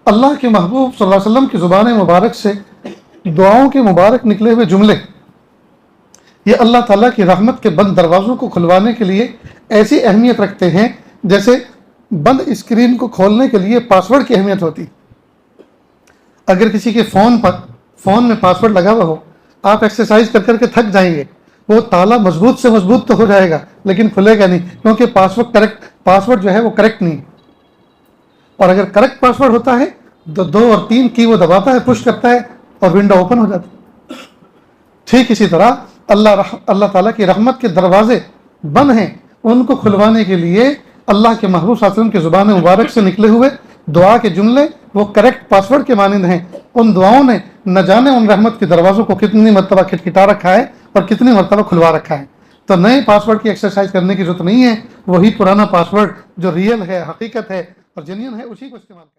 अल्लाह के महबूब सल्लल्लाहु अलैहि वसल्लम की ज़ुबान मुबारक से दुआओं के मुबारक निकले हुए जुमले, ये अल्लाह ताला की रहमत के बंद दरवाज़ों को खुलवाने के लिए ऐसी अहमियत रखते हैं जैसे बंद स्क्रीन को खोलने के लिए पासवर्ड की अहमियत होती। अगर किसी के फ़ोन में पासवर्ड लगा हुआ हो, आप एक्सरसाइज कर करके थक जाएंगे, वो ताला मजबूत से मजबूत तो हो जाएगा लेकिन खुलेगा नहीं, क्योंकि पासवर्ड जो है वो करेक्ट नहीं। और अगर करेक्ट पासवर्ड होता है तो 2 और 3 की वो दबाता है, पुश करता है और विंडो ओपन हो जाती है। ठीक इसी तरह अल्लाह ताला की रहमत के दरवाजे बंद हैं, उनको खुलवाने के लिए अल्लाह के महबूब सल्लल्लाहु अलैहि वसल्लम की ज़ुबान मुबारक से निकले हुए दुआ के जुमले वो करेक्ट पासवर्ड के मानंद हैं। उन दुआओं ने न जाने उन रहमत के दरवाज़ों को कितनी मरतबा खटखटा रखा है और कितनी मरतबा खुलवा रखा है। तो नए पासवर्ड की एक्सरसाइज करने की जरूरत नहीं है, वही पुराना पासवर्ड जो रियल है, हकीकत है और जेन्युइन है, उसी को इस्तेमाल करें।